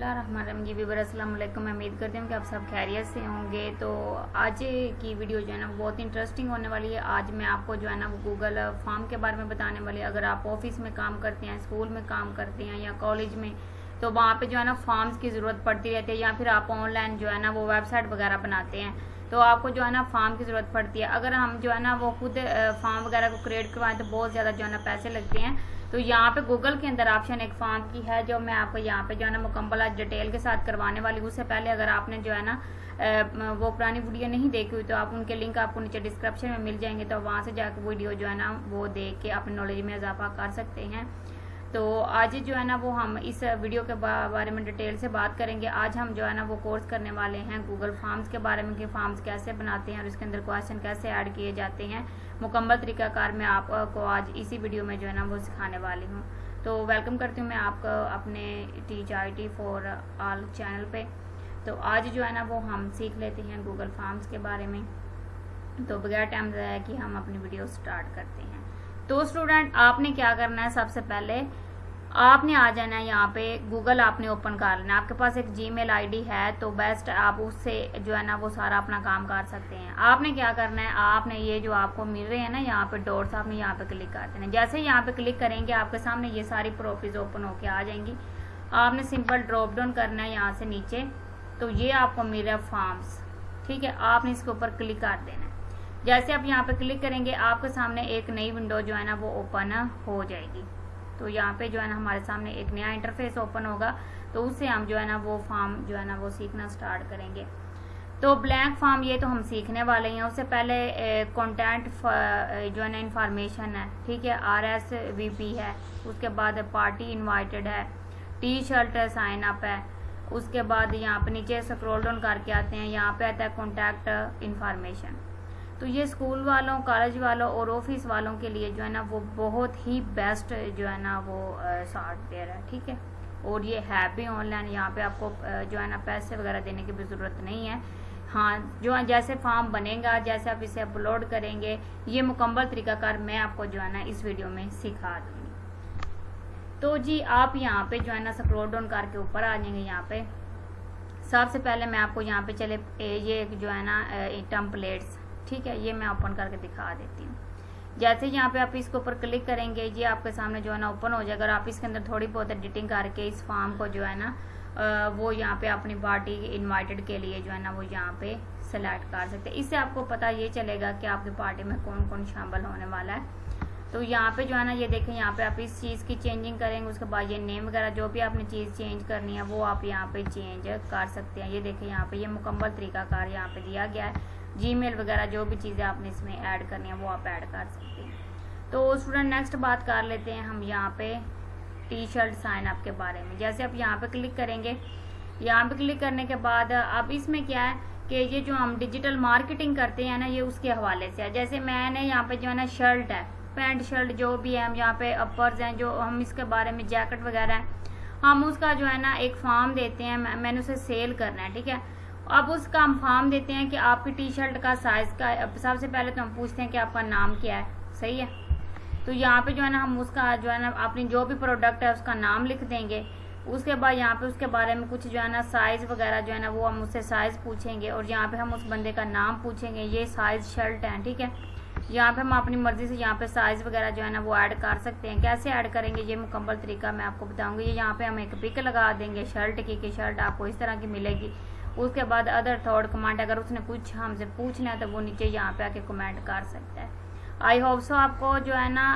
बिस्मिल्लाहिर्रहमानिर्रहीम जी व्यूअर अस्सलाम वालेकुम। मैं उम्मीद करती हूँ कि आप सब खैरियत से होंगे। तो आज की वीडियो जो है ना बहुत इंटरेस्टिंग होने वाली है। आज मैं आपको जो है ना वो गूगल फॉर्म के बारे में बताने वाली। अगर आप ऑफिस में काम करते हैं, स्कूल में काम करते हैं या कॉलेज में, तो वहाँ पे जो है ना फॉर्म्स की ज़रूरत पड़ती रहती है, या फिर आप ऑनलाइन जो है ना वो वेबसाइट वगैरह बनाते हैं तो आपको जो है ना फॉर्म की ज़रूरत पड़ती है। अगर हम जो है ना वो खुद फॉर्म वगैरह को क्रिएट करवाएं तो बहुत ज़्यादा जो है ना पैसे लगते हैं। तो यहाँ पे गूगल के अंदर ऑप्शन एक फॉर्म की है जो मैं आपको यहाँ पे जो है ना मुकम्मल आज डिटेल के साथ करवाने वाली हूँ। उससे पहले अगर आपने जो है ना वो पुरानी वीडियो नहीं देखी हुई तो आप उनके लिंक आपको नीचे डिस्क्रिप्शन में मिल जाएंगे, तो वहाँ से जाकर वीडियो जो है ना वो देख के अपनी नॉलेज में इजाफा कर सकते हैं। तो आज जो है ना वो हम इस वीडियो के बारे में डिटेल से बात करेंगे। आज हम जो है ना वो कोर्स करने वाले हैं गूगल फॉर्म्स के बारे में कि फॉर्म्स कैसे बनाते हैं और इसके अंदर क्वेश्चन कैसे ऐड किए जाते हैं। मुकम्मल तरीकाकार मैं आपको आज इसी वीडियो में जो है ना वो सिखाने वाली हूँ। तो वेलकम करती हूँ मैं आपको अपने teach IT for all channel पे। तो आज जो है ना वो हम सीख लेते हैं गूगल फॉर्म्स के बारे में। तो बगैर टाइम ज़ाया कि हम अपनी वीडियो स्टार्ट करते हैं। तो स्टूडेंट आपने क्या करना है, सबसे पहले आपने आ जाना है यहाँ पे गूगल आपने ओपन कर लेना। आपके पास एक Gmail ID है तो बेस्ट आप उससे जो है ना वो सारा अपना काम कर सकते हैं। आपने क्या करना है, आपने ये जो आपको मिल रहे हैं ना यहाँ पे डॉट्स, आपने यहाँ पे क्लिक कर देना। जैसे ही यहाँ पे क्लिक करेंगे आपके सामने ये सारी प्रॉपर्टीज ओपन होके आ जाएंगी। आपने सिंपल ड्रॉप डाउन करना है यहाँ से नीचे, तो ये आपको मिल रहा है फॉर्म्स, ठीक है। आपने इसके ऊपर क्लिक कर देना है। जैसे आप यहाँ पे क्लिक करेंगे आपके सामने एक नई विंडो जो है ना वो ओपन हो जाएगी। तो यहाँ पे जो है ना हमारे सामने एक नया इंटरफेस ओपन होगा, तो उससे हम जो है ना वो फॉर्म जो है ना वो सीखना स्टार्ट करेंगे। तो ब्लैंक फॉर्म ये तो हम सीखने वाले हैं। उससे पहले कंटेंट जो है ना इंफॉर्मेशन है, ठीक है, RSVP है, उसके बाद पार्टी इनवाइटेड है, T-शर्ट साइन अप है। उसके बाद यहाँ पे नीचे स्क्रॉल डाउन करके आते हैं, यहाँ पे आता है कॉन्टैक्ट इंफॉर्मेशन। तो ये स्कूल वालों, कॉलेज वालों और ऑफिस वालों के लिए जो है ना वो बहुत ही बेस्ट जो है ना वो सॉफ्टवेयर है, ठीक है। और ये है भी ऑनलाइन, यहाँ पे आपको जो है ना पैसे वगैरह देने की भी ज़रूरत नहीं है। हाँ, जो जैसे फॉर्म बनेगा, जैसे आप इसे अपलोड करेंगे, ये मुकम्मल तरीकाकार मैं आपको जो है ना इस वीडियो में सिखा दूँगी। तो जी आप यहाँ पे जो है ना स्क्रॉल डाउन करके ऊपर आ जाएंगे। यहाँ पे सबसे पहले मैं आपको यहाँ पे चले ये जो है ना टेम्पलेट्स, ठीक है, ये मैं ओपन करके दिखा देती हूँ। जैसे यहाँ पे आप इसके ऊपर क्लिक करेंगे ये आपके सामने जो है ना ओपन हो जाएगा। और आप इसके अंदर थोड़ी बहुत एडिटिंग करके इस फॉर्म को जो है ना वो यहाँ पे अपनी पार्टी इनवाइटेड के लिए जो है ना वो यहाँ पे सेलेक्ट कर सकते हैं। इससे आपको पता ये चलेगा कि आपकी पार्टी में कौन कौन शामिल होने वाला है। तो यहाँ पे जो है ना ये देखें, यहाँ पे आप इस चीज़ की चेंजिंग करेंगे, उसके बाद ये नेम वगैरह जो भी आपने चीज़ चेंज करनी है वो आप यहाँ पे चेंज कर सकते हैं। ये देखें यहाँ पे ये मुकम्मल तरीकाकार यहाँ पे दिया गया है। Gmail वगैरह जो भी चीज़ें आपने इसमें ऐड करनी है वो आप ऐड कर सकते हैं। तो स्टूडेंट नेक्स्ट बात कर लेते हैं हम यहाँ पे T-शर्ट साइन अप के बारे में। जैसे आप यहाँ पे क्लिक करेंगे, यहाँ पे क्लिक करने के बाद अब इसमें क्या है कि ये जो हम डिजिटल मार्केटिंग करते हैं ना ये उसके हवाले से है। जैसे मैंने यहाँ पे जो है ना शर्ट है, पैंट शर्ट जो भी है, हम यहाँ पे अपर्स हैं जो हम इसके बारे में, जैकेट वगैरह है, हम उसका जो है ना एक फॉर्म देते हैं, मैंने उसे सेल करना है, ठीक है। अब उसका हम फॉर्म देते हैं कि आपकी T-शर्ट का साइज़ का, सबसे पहले तो हम पूछते हैं कि आपका नाम क्या है, सही है। तो यहाँ पे जो है ना हम उसका जो है ना अपनी जो भी प्रोडक्ट है उसका नाम लिख देंगे। उसके बाद यहाँ पे उसके बारे में कुछ जो है ना साइज़ वगैरह जो है ना वो हम उससे साइज़ पूछेंगे और यहाँ पे हम उस बंदे का नाम पूछेंगे, ये साइज़ शर्ट है, ठीक है। यहाँ पे हम अपनी मर्ज़ी से यहाँ पे साइज़ वगैरह जो है ना वो ऐड कर सकते हैं। कैसे ऐड करेंगे ये मुकम्मल तरीका मैं आपको बताऊँगी। ये यहाँ पे हम एक पिक लगा देंगे शर्ट की कि शर्ट आपको इस तरह की मिलेगी। उसके बाद अदर थर्ड कमेंट, अगर उसने कुछ हमसे पूछना है तो वो नीचे यहाँ पे आके कमेंट कर सकता है। आई होप सो आपको जो है ना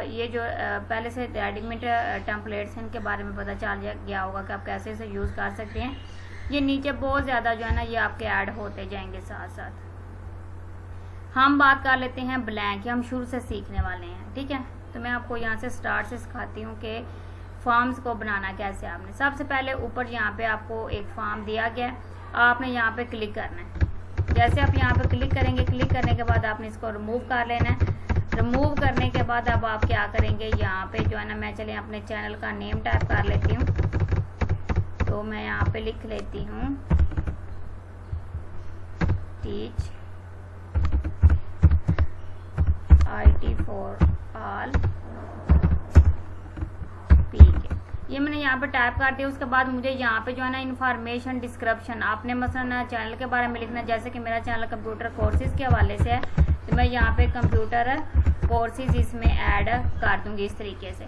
ये जो पहले से रेडीमेड टेम्पलेट्स हैं इनके बारे में पता चल गया होगा कि आप कैसे इसे यूज़ कर सकते हैं। ये नीचे बहुत ज़्यादा जो है ना ये आपके ऐड होते जाएंगे। साथ साथ हम बात कर लेते हैं ब्लैंक, हम शुरू से सीखने वाले हैं, ठीक है। तो मैं आपको यहाँ से स्टार्ट से सिखाती हूँ कि फॉर्म्स को बनाना कैसे। आपने सबसे पहले ऊपर यहाँ पे आपको एक फॉर्म दिया गया है, आपने यहाँ पे क्लिक करना है। जैसे आप यहाँ पे क्लिक करेंगे, क्लिक करने के बाद आपने इसको रिमूव कर लेना है। रिमूव करने के बाद अब आप क्या करेंगे, यहाँ पे जो है ना मैं चले अपने चैनल का नेम टाइप कर लेती हूँ। तो मैं यहाँ पे लिख लेती हूँ teach IT for all PK। ये मैंने यहाँ पे टाइप कर दिया। उसके बाद मुझे यहाँ पे जो है ना इन्फॉर्मेशन डिस्क्रिप्शन, आपने मसलन चैनल के बारे में लिखना, जैसे कि मेरा चैनल कंप्यूटर कोर्सेज के हवाले से है, तो मैं यहाँ पे कंप्यूटर कोर्सेज इसमें ऐड कर दूंगी इस तरीके से।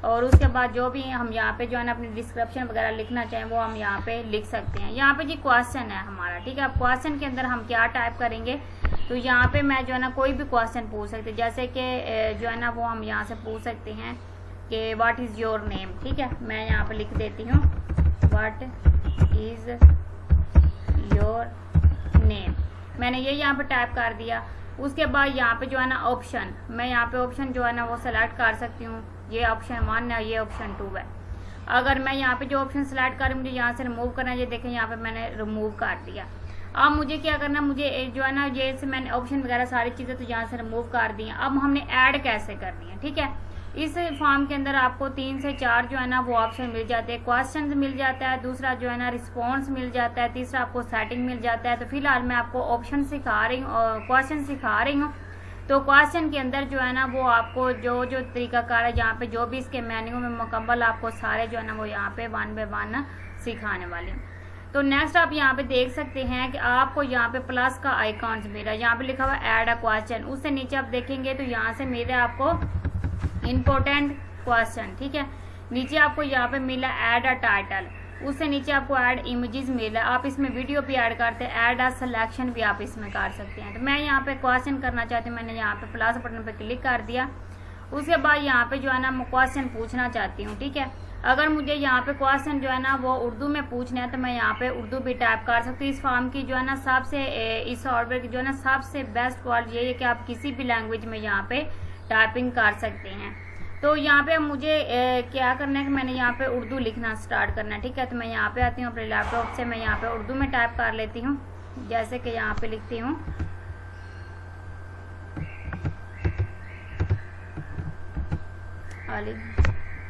और उसके बाद जो भी हम यहाँ पे जो है ना अपनी डिस्क्रिप्शन वगैरह लिखना चाहें वो हम यहाँ पे लिख सकते हैं। यहाँ पे जी क्वेश्चन है हमारा, ठीक है। अब क्वेश्चन के अंदर हम क्या टाइप करेंगे, तो यहाँ पे मैं जो है ना कोई भी क्वेश्चन पूछ सकते, जैसे कि जो है ना वो हम यहाँ से पूछ सकते हैं कि व्हाट इज़ योर नेम, ठीक है। मैं यहाँ पे लिख देती हूँ व्हाट इज़ योर नेम, मैंने ये यहाँ पे टाइप कर दिया। उसके बाद यहाँ पे जो है ना ऑप्शन, मैं यहाँ पे ऑप्शन जो है ना वो सेलेक्ट कर सकती हूँ, ये ऑप्शन 1 है, ये ऑप्शन 2 है। अगर मैं यहाँ पे जो ऑप्शन सेलेक्ट करूँ, मुझे यहाँ से रिमूव करना है, ये देखें यहाँ पे मैंने रिमूव कर दिया। अब मुझे क्या करना है, मुझे जो है ना ये से मैंने ऑप्शन वगैरह सारी चीज़ें तो यहाँ से रिमूव कर दी हैं। अब हमने ऐड कैसे करनी है, ठीक है। इस फॉर्म के अंदर आपको 3 से 4 जो है ना वो ऑप्शन मिल जाते हैं। क्वेश्चन मिल जाता है, दूसरा जो है ना रिस्पॉन्स मिल जाता है, तीसरा आपको सेटिंग मिल जाता है। तो फिलहाल मैं आपको ऑप्शन सिखा रही हूँ और क्वेश्चन सिखा रही हूँ। तो क्वेश्चन के अंदर जो है ना वो आपको जो जो तरीकाकार है, यहाँ पे जो भी इसके मेन्यू में मुकम्मल आपको सारे जो है ना वो यहाँ पे 1 बाय 1 सिखाने वाली हूँ। तो नेक्स्ट आप यहाँ पे देख सकते हैं कि आपको यहाँ पे प्लस का आइकॉन्स मिला है, यहाँ पे लिखा हुआ ऐड अ क्वेश्चन। उससे नीचे आप देखेंगे तो यहाँ से मिले आपको इम्पोर्टेंट क्वेश्चन, ठीक है। नीचे आपको यहाँ पे मिला ऐड अ टाइटल, उससे नीचे आपको ऐड इमेजेस मिला, आप इसमें वीडियो भी ऐड करते हैं, ऐड अ सिलेक्शन भी आप इसमें कर सकते हैं। तो मैं यहाँ पे क्वेश्चन करना चाहती हूँ, मैंने यहाँ पे प्लस बटन पे क्लिक कर दिया। उसके बाद यहाँ पे जो है ना मैं क्वेश्चन पूछना चाहती हूँ, ठीक है। अगर मुझे यहाँ पे क्वेश्चन जो है ना वो उर्दू में पूछना है तो मैं यहाँ पे उर्दू भी टाइप कर सकती हूँ। इस फॉर्म की जो है ना सबसे इस सॉफ्टवेयर की जो है ना सबसे बेस्ट क्वालिटी यही है कि आप किसी भी लैंग्वेज में यहाँ पे टाइपिंग कर सकते हैं। तो यहाँ पे मुझे क्या करना है कि मैंने यहाँ पे उर्दू लिखना स्टार्ट करना है, ठीक है। तो मैं यहाँ पे आती हूँ अपने लैपटॉप से, मैं यहाँ पे उर्दू में टाइप कर लेती हूँ, जैसे कि यहाँ पे लिखती हूँ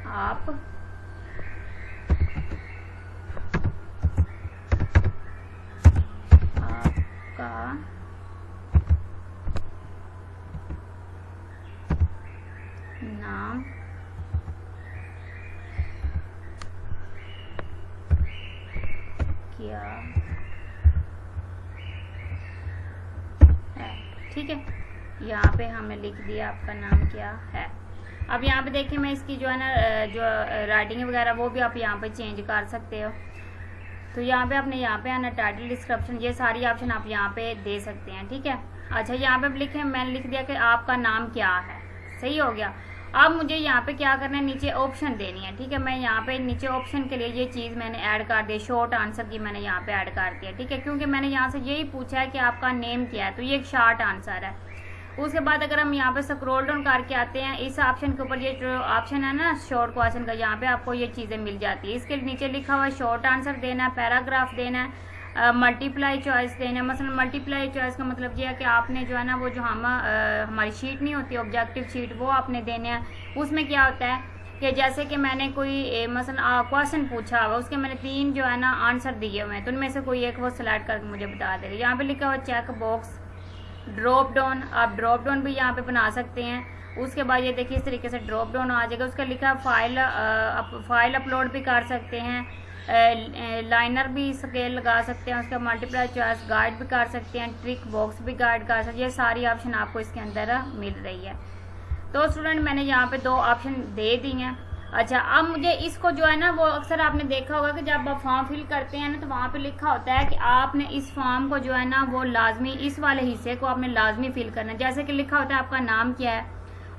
आप आपका नाम क्या है, ठीक है। यहाँ पे हमने लिख दिया आपका नाम क्या है। अब यहाँ पे देखिए मैं इसकी जो है ना जो राइटिंग वगैरह वो भी आप यहाँ पे चेंज कर सकते हो। तो यहाँ पे आपने यहाँ पे आना टाइटल डिस्क्रिप्शन, ये सारी ऑप्शन आप यहाँ पे दे सकते हैं, ठीक है। अच्छा यहाँ पे लिखे, मैंने लिख दिया कि आपका नाम क्या है, सही हो गया। अब मुझे यहाँ पे क्या करना है, नीचे ऑप्शन देनी है, ठीक है। मैं यहाँ पे नीचे ऑप्शन के लिए ये चीज़ मैंने ऐड कर दी, शॉर्ट आंसर की मैंने यहाँ पे ऐड कर दिया, ठीक है। क्योंकि मैंने यहाँ से यही पूछा है कि आपका नेम क्या है, तो ये एक शॉर्ट आंसर है। उसके बाद अगर हम यहाँ पे स्क्रॉल डाउन करके आते हैं इस ऑप्शन के ऊपर, ये जो ऑप्शन है ना शॉर्ट क्वेश्चन का, यहाँ पे आपको ये चीज़ें मिल जाती है। इसके नीचे लिखा हुआ है शॉर्ट आंसर देना है, पैराग्राफ देना है, मल्टीप्लाई चॉइस देना है। मसलन मल्टीप्लाई चॉइस का मतलब ये है कि आपने जो है ना वो जो हमारी शीट नहीं होती ऑब्जेक्टिव शीट, वो आपने देने हैं। उसमें क्या होता है कि जैसे कि मैंने कोई मसलन क्वेश्चन पूछा हुआ, उसके मैंने 3 जो है ना आंसर दिए हुए हैं, तो उनमें से कोई एक वो सिलेक्ट करके मुझे बता देगा। यहाँ पे लिखा हुआ चेक बॉक्स, ड्रॉप डाउन, आप ड्रॉप डाउन भी यहाँ पे बना सकते हैं। उसके बाद ये देखिए इस तरीके से ड्रॉप डाउन आ जाएगा। उसका लिखा फाइल अपलोड भी कर सकते हैं, लाइनर भी स्केल लगा सकते हैं, उसका मल्टीप्लाई चॉइस गाइड भी कर सकते हैं, ट्रिक बॉक्स भी गाइड कर सकते हैं। ये सारी ऑप्शन आपको इसके अंदर मिल रही है। तो स्टूडेंट मैंने यहाँ पे 2 ऑप्शन दे दी हैं। अच्छा अब मुझे इसको जो है ना वो अक्सर आपने देखा होगा कि जब आप फॉर्म फिल करते हैं ना तो वहाँ पे लिखा होता है कि आपने इस फॉर्म को जो है ना वो लाजमी, इस वाले हिस्से को आपने लाजमी फिल करना है। जैसे कि लिखा होता है आपका नाम क्या है,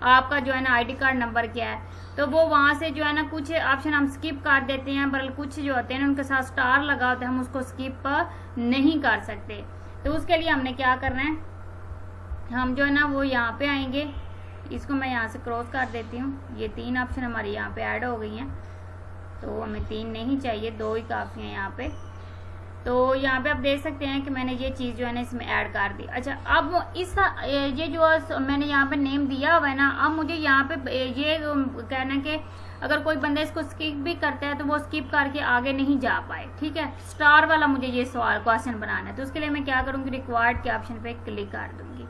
आपका जो है ना आईडी कार्ड नंबर क्या है, तो वो वहाँ से जो है ना कुछ ऑप्शन हम स्किप कर देते हैं, बल्कि कुछ जो होते हैं ना उनके साथ स्टार लगा होता है, हम उसको स्किप नहीं कर सकते। तो उसके लिए हमने क्या करना है, हम जो है ना वो यहाँ पे आएंगे, इसको मैं यहाँ से क्रॉस कर देती हूँ। ये 3 ऑप्शन हमारी यहाँ पे ऐड हो गई हैं, तो हमें 3 नहीं चाहिए, 2 ही काफ़ी हैं यहाँ पे। तो यहाँ पे आप देख सकते हैं कि मैंने ये चीज़ जो है ना इसमें ऐड कर दी। अच्छा अब इस ये जो मैंने यहाँ पे नेम दिया हुआ है ना, अब मुझे यहाँ पे ये कहना कि अगर कोई बंदा इसको स्किप भी करता है तो वो स्किप करके आगे नहीं जा पाए, ठीक है। स्टार वाला मुझे ये सवाल क्वेश्चन बनाना है, तो उसके लिए मैं क्या करूँगी, रिक्वायर्ड के ऑप्शन पे क्लिक कर दूँगी।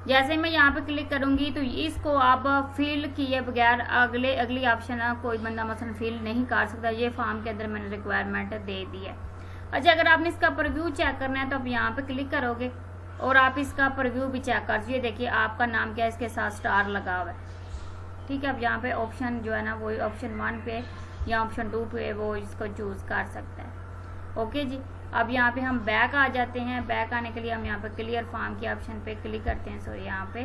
जैसे मैं यहाँ पे क्लिक करूंगी तो इसको आप फिल किए बगैर अगली ऑप्शन कोई बंदा मसलन फिल नहीं कर सकता। ये फॉर्म के अंदर मैंने रिक्वायरमेंट दे दी है। अच्छा, अगर आपने इसका प्रीव्यू चेक करना है तो आप यहाँ पे क्लिक करोगे और आप इसका प्रीव्यू भी चेक कर दीजिए। देखिए आपका नाम क्या है, इसके साथ स्टार लगा हुआ है, ठीक है। अब यहाँ पे ऑप्शन जो है ना वो ऑप्शन 1 पे या ऑप्शन 2 पे वो इसको चूज कर सकता है। ओके जी, अब यहाँ पे हम बैक आ जाते हैं। बैक आने के लिए हम यहाँ पे क्लियर फॉर्म के ऑप्शन पे क्लिक करते हैं, सॉरी यहाँ पे,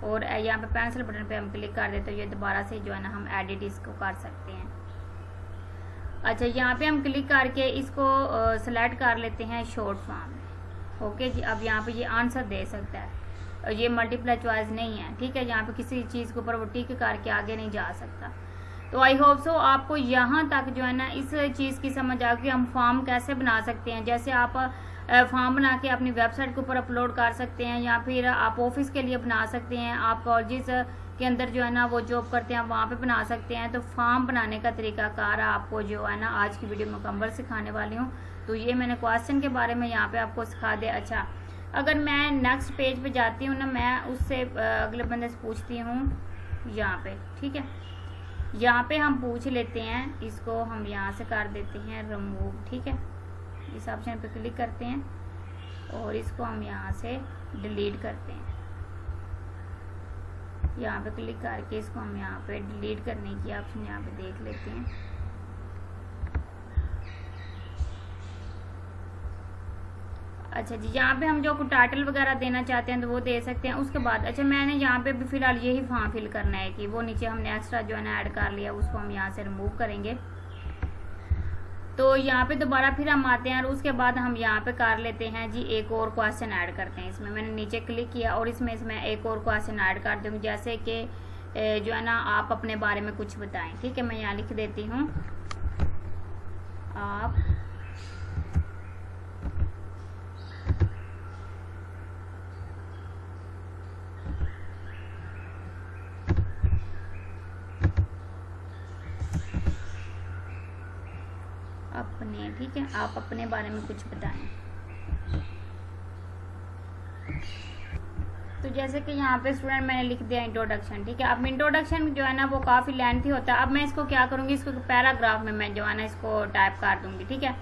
और यहाँ पे पेंसिल बटन पे हम क्लिक कर देते हैं। ये दोबारा से जो है ना हम एडिट इसको कर सकते हैं। अच्छा, यहाँ पे हम क्लिक करके इसको सिलेक्ट कर लेते हैं शॉर्ट फॉर्म। ओके जी, अब यहाँ पे ये आंसर दे सकता है और ये मल्टीप्लाई चॉइस नहीं है, ठीक है। यहाँ पे किसी चीज़ के ऊपर वो टिक करके आगे नहीं जा सकता। तो आई होप सो आपको यहाँ तक जो है ना इस चीज़ की समझ आ गई हम फॉर्म कैसे बना सकते हैं। जैसे आप फॉर्म बना के अपनी वेबसाइट के ऊपर अपलोड कर सकते हैं, या फिर आप ऑफिस के लिए बना सकते हैं, आप कॉलेजेस के अंदर जो है ना वो जॉब करते हैं वहाँ पे बना सकते हैं। तो फॉर्म बनाने का तरीकाकार आपको जो है ना आज की वीडियो मुकम्मल सिखाने वाली हूँ। तो ये मैंने क्वेश्चन के बारे में यहाँ पे आपको सिखा दिया। अच्छा, अगर मैं नेक्स्ट पेज पे जाती हूँ ना, मैं उससे अगले बंदे से पूछती हूँ यहाँ पे, ठीक है। यहाँ पे हम पूछ लेते हैं, इसको हम यहाँ से कर देते हैं रिमूव, ठीक है। इस ऑप्शन पे क्लिक करते हैं और इसको हम यहाँ से डिलीट करते हैं। यहाँ पे क्लिक करके इसको हम यहाँ पे डिलीट करने की ऑप्शन यहाँ पे देख लेते हैं। अच्छा जी, यहाँ पे हम जो टाइटल वगैरह देना चाहते हैं तो वो दे सकते हैं। उसके बाद अच्छा, मैंने यहाँ पे भी फिलहाल यही फॉर्म फिल करना है कि वो नीचे हमने एक्स्ट्रा जो है ना ऐड कर लिया, उसको हम यहाँ से रिमूव करेंगे। तो यहाँ पे दोबारा फिर हम आते हैं और उसके बाद हम यहाँ पे कर लेते हैं जी एक और क्वेश्चन ऐड करते हैं। इसमें मैंने नीचे क्लिक किया और इसमें एक और क्वेश्चन ऐड कर दूँगी, जैसे कि जो है ना आप अपने बारे में कुछ बताएं, ठीक है। मैं यहाँ लिख देती हूँ, आप अपने, ठीक है, आप अपने बारे में कुछ बताएं। तो जैसे कि यहाँ पे स्टूडेंट मैंने लिख दिया इंट्रोडक्शन, ठीक है। अब इंट्रोडक्शन जो है ना वो काफ़ी लेंथी होता है। अब मैं इसको क्या करूँगी, इसको पैराग्राफ में मैं जो है ना इसको टाइप कर दूँगी, ठीक है।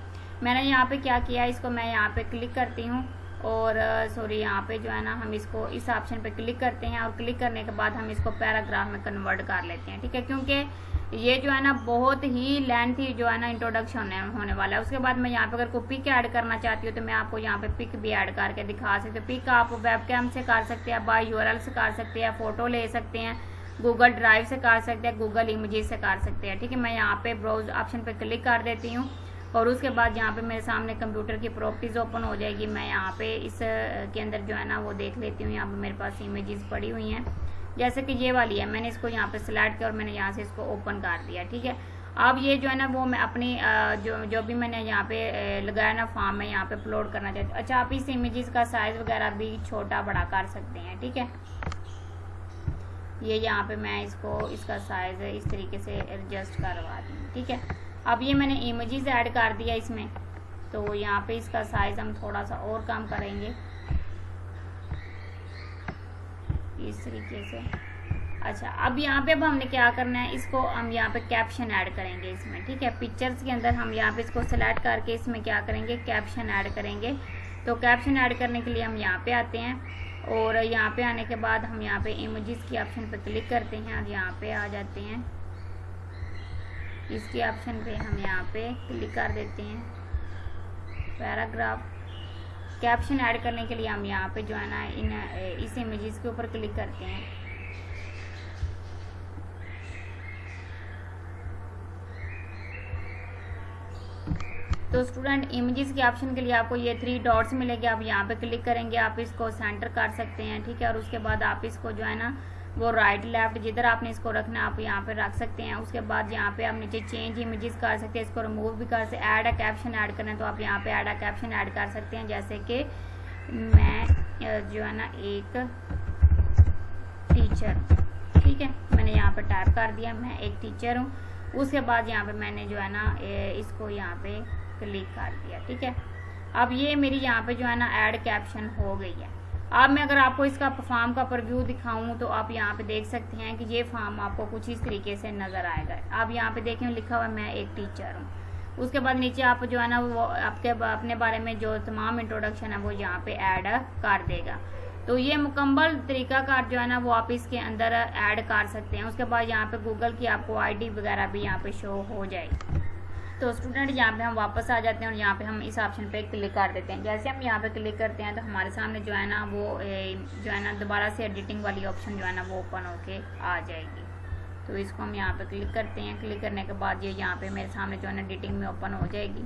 मैंने यहाँ पे क्या किया, इसको मैं यहाँ पे क्लिक करती हूँ और सॉरी यहाँ पे जो है ना हम इसको इस ऑप्शन पे क्लिक करते हैं और क्लिक करने के बाद हम इसको पैराग्राफ में कन्वर्ट कर लेते हैं, ठीक है। क्योंकि ये जो है ना बहुत ही लेंथी जो है ना इंट्रोडक्शन होने वाला है। उसके बाद मैं यहाँ पे अगर कोई पिक ऐड करना चाहती हूँ तो मैं आपको यहाँ पे पिक भी ऐड करके दिखा सकती हूँ। पिक आप वेबकैम से कर सकते हैं, बाय यूआरएल से कर सकते हैं, फोटो ले सकते हैं, गूगल ड्राइव से कर सकते हैं, गूगल इमेजेस से कर सकते हैं, ठीक है। मैं यहाँ पे ब्राउज ऑप्शन पे क्लिक कर देती हूँ और उसके बाद यहाँ पे मेरे सामने कंप्यूटर की प्रॉपर्टीज ओपन हो जाएगी। मैं यहाँ पे इस के अंदर जो है ना वो देख लेती हूँ। यहाँ पे मेरे पास इमेजेस पड़ी हुई हैं, जैसे कि ये वाली है। मैंने इसको यहाँ पे सिलेक्ट किया और मैंने यहाँ से इसको ओपन कर दिया, ठीक है। अब ये जो है ना वो मैं अपनी जो भी मैंने यहाँ पे लगाया ना फॉर्म में यहाँ पे अपलोड करना चाहती हूँ। अच्छा, आप इस इमेजेस का साइज वगैरह भी छोटा बड़ा कर सकते हैं, ठीक है। ये यहाँ पे मैं इसको इसका साइज इस तरीके से एडजस्ट करवा दूँ, ठीक है। अब ये मैंने इमेजेस ऐड कर दिया इसमें, तो यहाँ पे इसका साइज हम थोड़ा सा और कम करेंगे इस तरीके से। अच्छा, अब यहाँ पे अब हमने क्या करना है, इसको हम यहाँ पे कैप्शन ऐड करेंगे इसमें, ठीक है। पिक्चर्स के अंदर हम यहाँ पे इसको सेलेक्ट करके इसमें क्या करेंगे, कैप्शन ऐड करेंगे। तो कैप्शन ऐड करने के लिए हम यहाँ पे आते हैं और यहाँ पे आने के बाद हम यहाँ पे इमेजेस की ऑप्शन पे क्लिक करते हैं और यहाँ पे आ जाते हैं। इसके ऑप्शन पे हम यहाँ पे क्लिक कर देते हैं पैराग्राफ। कैप्शन ऐड करने के लिए हम यहाँ पे जो है ना इस इमेजेस के ऊपर क्लिक करते हैं। तो स्टूडेंट इमेजेस के ऑप्शन के लिए आपको ये 3 डॉट्स मिलेंगे, आप यहाँ पे क्लिक करेंगे, आप इसको सेंटर कर सकते हैं, ठीक है। और उसके बाद आप इसको जो है ना वो राइट लेफ्ट जिधर आपने इसको रखना है आप यहाँ पे रख सकते हैं। उसके बाद यहाँ पे आप नीचे चेंज इमेजेस कर सकते हैं, इसको रिमूव भी कर सकते हैं। ऐड अ कैप्शन ऐड करना है तो आप यहाँ पे ऐड अ कैप्शन ऐड कर सकते हैं, जैसे कि मैं जो है ना एक टीचर, ठीक है, मैंने यहाँ पे टाइप कर दिया मैं एक टीचर हूँ। उसके बाद यहाँ पे मैंने जो है ना इसको यहाँ पे क्लिक कर दिया, ठीक है। अब ये मेरी यहाँ पे जो है ना ऐड कैप्शन हो गई है। अब मैं अगर आपको इसका फॉर्म का प्रीव्यू दिखाऊं तो आप यहाँ पे देख सकते हैं कि ये फॉर्म आपको कुछ इस तरीके से नज़र आएगा। आप यहाँ पे देखें लिखा हुआ मैं एक टीचर हूँ। उसके बाद नीचे आप जो है ना वो आपके अपने बारे में जो तमाम इंट्रोडक्शन है वो यहाँ पे ऐड कर देगा। तो ये मुकम्मल तरीकाकार जो है ना वो आप इसके अंदर ऐड कर सकते हैं। उसके बाद यहाँ पे गूगल की आपको आईडी वगैरह भी यहाँ पे शो हो जाएगी। तो स्टूडेंट यहाँ पे हम वापस आ जाते हैं और यहाँ पे हम इस ऑप्शन पे क्लिक कर देते हैं। जैसे हम यहाँ पे क्लिक करते हैं तो हमारे सामने जो है ना वो जो है ना दोबारा से एडिटिंग वाली ऑप्शन जो है ना वो ओपन होके आ जाएगी। तो इसको हम यहाँ पे क्लिक करते हैं। क्लिक करने के बाद ये यहाँ पे मेरे सामने जो है ना एडिटिंग में ओपन हो जाएगी।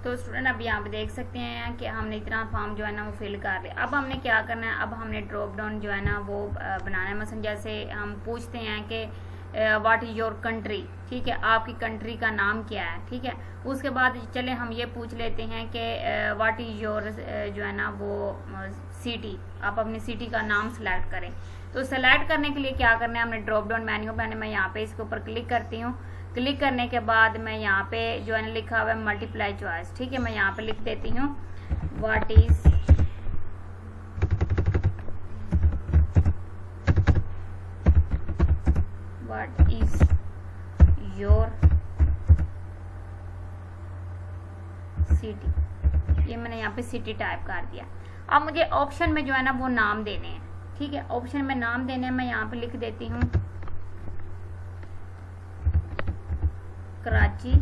तो स्टूडेंट अब यहाँ पे देख सकते हैं कि हमने इतना फॉर्म जो है ना वो फिल कर लिया। अब हमने क्या करना है, अब हमने ड्रॉप डाउन जो है ना वो बनाना है। मसलन जैसे हम पूछते हैं कि व्हाट इज़ योर कंट्री, ठीक है, आपकी कंट्री का नाम क्या है, ठीक है। उसके बाद चले हम ये पूछ लेते हैं कि व्हाट इज़ योर जो है ना वो सिटी, आप अपनी सिटी का नाम सेलेक्ट करें। तो सेलेक्ट करने के लिए क्या करना है, हमने ड्रॉप डाउन मेन्यू पे मैं यहाँ पे इसके ऊपर क्लिक करती हूँ। क्लिक करने के बाद मैं यहाँ पे जो है ना लिखा हुआ है मल्टीप्लाई चॉइस, ठीक है, मैं यहाँ पे लिख देती हूँ व्हाट इज योर सिटी। ये मैंने यहाँ पे सिटी टाइप कर दिया। अब मुझे ऑप्शन में जो है ना वो नाम देने हैं, ठीक है, ऑप्शन में नाम देने हैं। मैं यहाँ पे लिख देती हूँ कराची।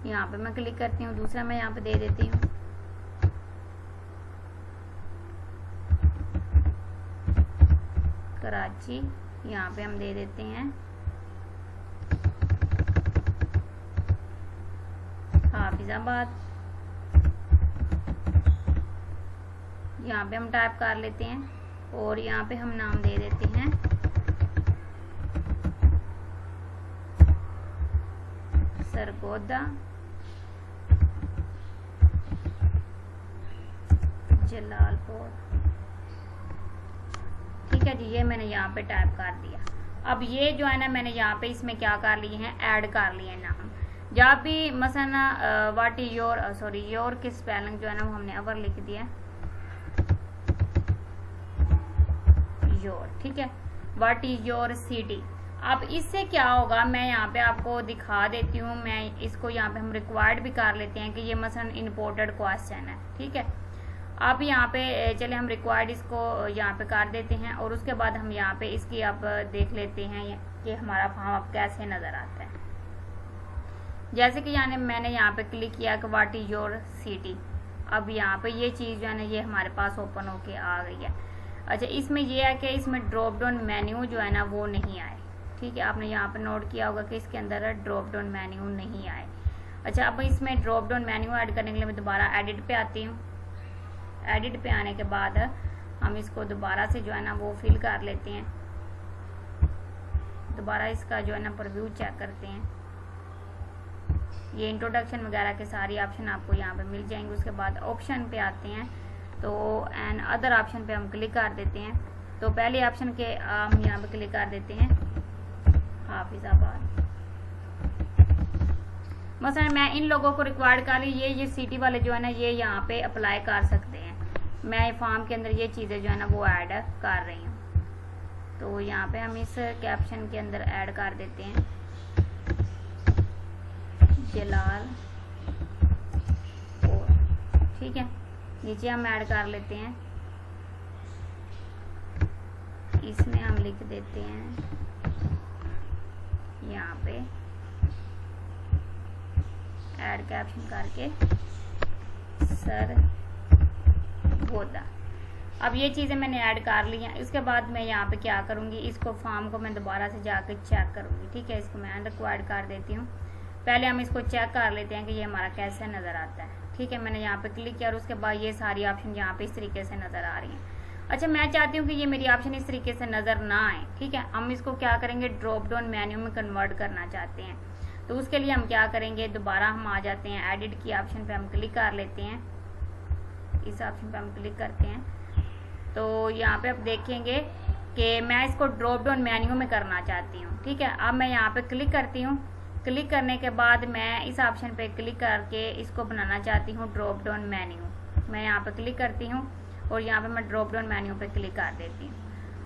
यहाँ पे मैं क्लिक करती हूँ। दूसरा मैं यहाँ पे दे देती हूँ कराची। यहाँ पे हम दे देते हैं हाफिजाबाद। यहाँ पे हम टाइप कर लेते हैं और यहाँ पे हम नाम दे देते हैं सरगोदा जलालपुर, ठीक है जी। ये मैंने यहाँ पे टाइप कर दिया। अब ये जो है ना मैंने यहाँ पे इसमें क्या कर लिए हैं, ऐड कर लिए हैं नाम। जब भी मसलन what is your sorry your की स्पेलिंग जो है ना वो हमने अवर लिख दिया योर, ठीक है। What is your city. अब इससे क्या होगा मैं यहाँ पे आपको दिखा देती हूँ। मैं इसको यहाँ पे हम रिक्वायर्ड भी कर लेते हैं कि ये मसलन इम्पोर्टेड क्वेश्चन है, ठीक है। अब यहाँ पे चले हम रिक्वायर्ड इसको यहाँ पे कर देते हैं और उसके बाद हम यहाँ पे इसकी अब देख लेते हैं कि हमारा फॉर्म अब कैसे नज़र आता है। जैसे कि यानी मैंने यहाँ पे क्लिक किया कि व्हाट इज योर सिटी। अब यहाँ पे ये चीज़ जो है ना ये हमारे पास ओपन होके आ गई है। अच्छा, इसमें ये है कि इसमें ड्रॉप डाउन मेन्यू जो है ना वो नहीं आए, ठीक है। आपने यहाँ पे नोट किया होगा कि इसके अंदर ड्रॉप डाउन मेन्यू नहीं आए। अच्छा, अब इसमें ड्रॉप डाउन मेन्यू ऐड करने के लिए मैं दोबारा एडिट पे आती हूँ। एडिट पे आने के बाद हम इसको दोबारा से जो है ना वो फिल कर लेते हैं। दोबारा इसका जो है ना प्रीव्यू चेक करते हैं। ये इंट्रोडक्शन वगैरह के सारी ऑप्शन आपको यहाँ पे मिल जाएंगे। उसके बाद ऑप्शन पे आते हैं तो एंड अदर ऑप्शन पे हम क्लिक कर देते हैं। तो पहले ऑप्शन के हम यहाँ पे क्लिक कर देते हैं हाफिजाबाद। मसलन मैं इन लोगों को रिक्वायर्ड कर ली, ये सिटी वाले जो है ना ये यहाँ पे अप्लाई कर सकते हैं। मैं फॉर्म के अंदर ये चीज़ें जो है ना वो ऐड कर रही हूँ। तो यहाँ पे हम इस कैप्शन के अंदर ऐड कर देते हैं जलाल, ठीक है। नीचे हम ऐड कर लेते हैं, इसमें हम लिख देते हैं यहाँ पे ऐड कैप्शन करके सरगोदा। अब ये चीज़ें मैंने ऐड कर ली हैं। इसके बाद मैं यहाँ पे क्या करूँगी, इसको फॉर्म को मैं दोबारा से जाकर चेक करूँगी, ठीक है। इसको मैं अनरिक्वायर्ड कर देती हूँ। पहले हम इसको चेक कर लेते हैं कि ये हमारा कैसे नज़र आता है, ठीक है। मैंने यहाँ पे क्लिक किया और उसके बाद ये सारी ऑप्शन यहाँ पे इस तरीके से नज़र आ रही हैं। अच्छा, मैं चाहती हूँ कि ये मेरी ऑप्शन इस तरीके से नज़र ना आए, ठीक है। हम इसको क्या करेंगे, ड्रॉप डाउन मेन्यू में कन्वर्ट करना चाहते हैं। तो उसके लिए हम क्या करेंगे, दोबारा हम आ जाते हैं एडिट की ऑप्शन पे हम क्लिक कर लेते हैं। इस ऑप्शन पे हम क्लिक करते हैं तो यहाँ पे आप देखेंगे कि मैं इसको ड्रॉप डाउन मेन्यू में करना चाहती हूँ, ठीक है। अब मैं यहाँ पे क्लिक करती हूँ। क्लिक करने के बाद मैं इस ऑप्शन पे क्लिक करके इसको बनाना चाहती हूँ ड्रॉप डाउन मेन्यू। मैं यहाँ पे क्लिक करती हूँ और यहाँ पे मैं ड्रॉप डाउन मेन्यू पे क्लिक कर देती हूँ।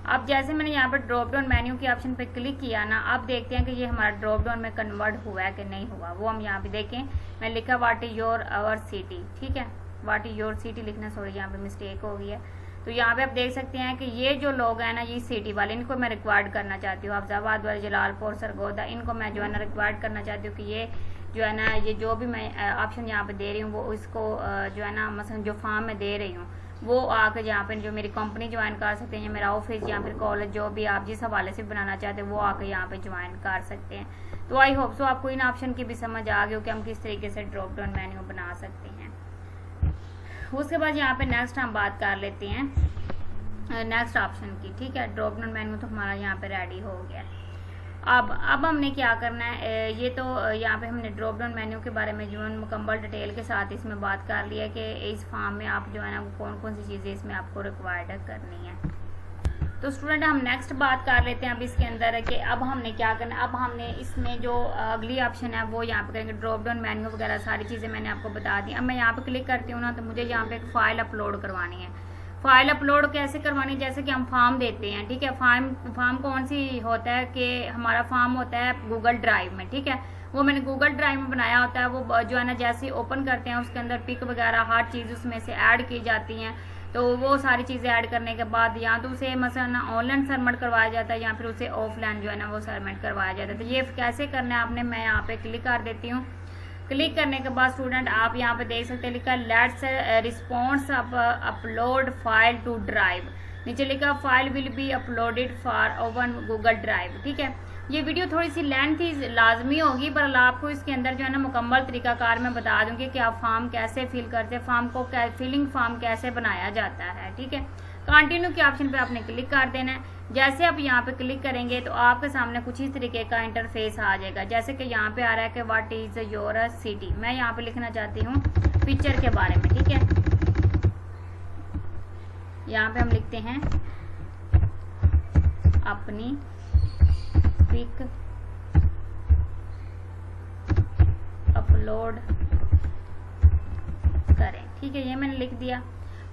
अब जैसे मैंने यहाँ पे ड्रॉप डाउन मेन्यू के ऑप्शन पे क्लिक किया ना, अब देखते हैं कि ये हमारा ड्रॉप डाउन में कन्वर्ट हुआ है कि नहीं हुआ। वो हम यहाँ पे देखें, मैं लिखा what is your our city, ठीक है, व्हाट इज योर सिटी लिखना, सॉरी यहाँ पे मिस्टेक हो गई है। तो यहाँ पे आप देख सकते हैं कि ये जो लोग हैं ना, ये सिटी वाले, इनको मैं रिक्वायर्ड करना चाहती हूँ। अफजाबाद वाले, जलालपुर, सरगोदा, इनको मैं जो है ना रिक्वायर्ड करना चाहती हूँ कि ये जो है ना, ये जो भी मैं ऑप्शन यहाँ पे दे रही हूँ वो इसको जो है ना, मसलन जो फॉर्म में दे रही हूँ वो आकर यहाँ पे जो मेरी कंपनी ज्वाइन कर सकते हैं, या मेरा ऑफिस या फिर कॉलेज, जो भी आप जिस हवाले से बनाना चाहते हैं वो आकर यहाँ पे ज्वाइन कर सकते हैं। तो आई होप सो आपको इन ऑप्शन की भी समझ आ गई हो कि हम किस तरीके से ड्रॉप डाउन मेन्यू बना सकते हैं। उसके बाद यहाँ पे नेक्स्ट हम बात कर लेते हैं नेक्स्ट ऑप्शन की, ठीक है। ड्रॉप डाउन मेन्यू तो हमारा यहाँ पे रेडी हो गया। अब हमने क्या करना है, ये तो यहाँ पे हमने ड्रॉप डाउन मेन्यू के बारे में जो है मुकम्मल डिटेल के साथ इसमें बात कर लिया कि इस फॉर्म में आप जो है ना कौन कौन सी चीज़ें इसमें आपको रिक्वायर्ड करनी है। तो स्टूडेंट हम नेक्स्ट बात कर लेते हैं अब इसके अंदर कि अब हमने क्या करना है। अब हमने इसमें जो अगली ऑप्शन है वो यहाँ पे करेंगे ड्रॉप डाउन मेन्यू वगैरह सारी चीज़ें मैंने आपको बता दी। अब मैं यहाँ पे क्लिक करती हूँ ना, तो मुझे यहाँ पे एक फ़ाइल अपलोड करवानी है। फाइल अपलोड कैसे करवानी, जैसे कि हम फॉर्म देते हैं, ठीक है। फॉर्म कौन सी होता है कि हमारा फॉर्म होता है गूगल ड्राइव में, ठीक है। वो मैंने गूगल ड्राइव में बनाया होता है। वो जो है ना जैसे ही ओपन करते हैं उसके अंदर पिक वगैरह हर चीज़ उसमें से ऐड की जाती हैं। तो वो सारी चीज़ें ऐड करने के बाद या तो उसे मसलन ऑनलाइन सबमिट करवाया जाता है या फिर उसे ऑफलाइन जो है ना वो सबमिट करवाया जाता है। तो ये कैसे करना है आपने, मैं यहाँ पे क्लिक कर देती हूँ। क्लिक करने के बाद स्टूडेंट आप यहाँ पे देख सकते हैं लिखा let's response upload file to drive, नीचे लिखा file will be uploaded for owner Google drive, ठीक है। ये वीडियो थोड़ी सी लेंथी लाजमी होगी, पर आपको इसके अंदर जो है ना मुकम्मल तरीकाकार मैं बता दूंगी कि आप फॉर्म कैसे फिल करते हैं, फॉर्म को फिलिंग फॉर्म कैसे बनाया जाता है, ठीक है। कंटिन्यू के ऑप्शन पे आपने क्लिक कर देना है। जैसे आप यहाँ पे क्लिक करेंगे तो आपके सामने कुछ इस तरीके का इंटरफेस आ जाएगा, जैसे कि यहाँ पे आ रहा है कि व्हाट इज योर सिटी। मैं यहाँ पे लिखना चाहती हूँ पिक्चर के बारे में, ठीक है। यहाँ पे हम लिखते हैं अपनी पिक अपलोड करें, ठीक है। ये मैंने लिख दिया।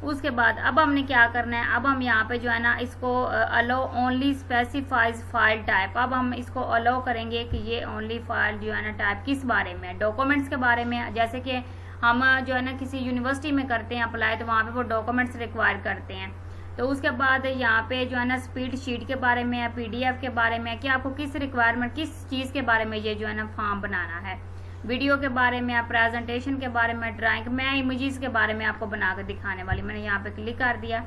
उसके बाद अब हमने क्या करना है, अब हम यहाँ पे जो है ना इसको अलो ओनली स्पेसिफाइज फाइल टाइप, अब हम इसको अलो करेंगे कि ये ओनली फाइल जो है ना टाइप किस बारे में, डॉक्यूमेंट्स के बारे में। जैसे कि हम जो है ना किसी यूनिवर्सिटी में करते हैं अप्लाई, तो वहाँ पे वो डॉक्यूमेंट्स रिक्वायर करते हैं। तो उसके बाद यहाँ पे जो है ना स्प्रेड शीट के बारे में या PDF के बारे में, कि आपको किस रिक्वायरमेंट किस चीज़ के बारे में ये जो है ना फॉर्म बनाना है, वीडियो के बारे में या प्रेजेंटेशन के बारे में, ड्राइंग, मैं इमेजेस के बारे में आपको बनाकर दिखाने वाली। मैंने यहाँ पे क्लिक कर दिया।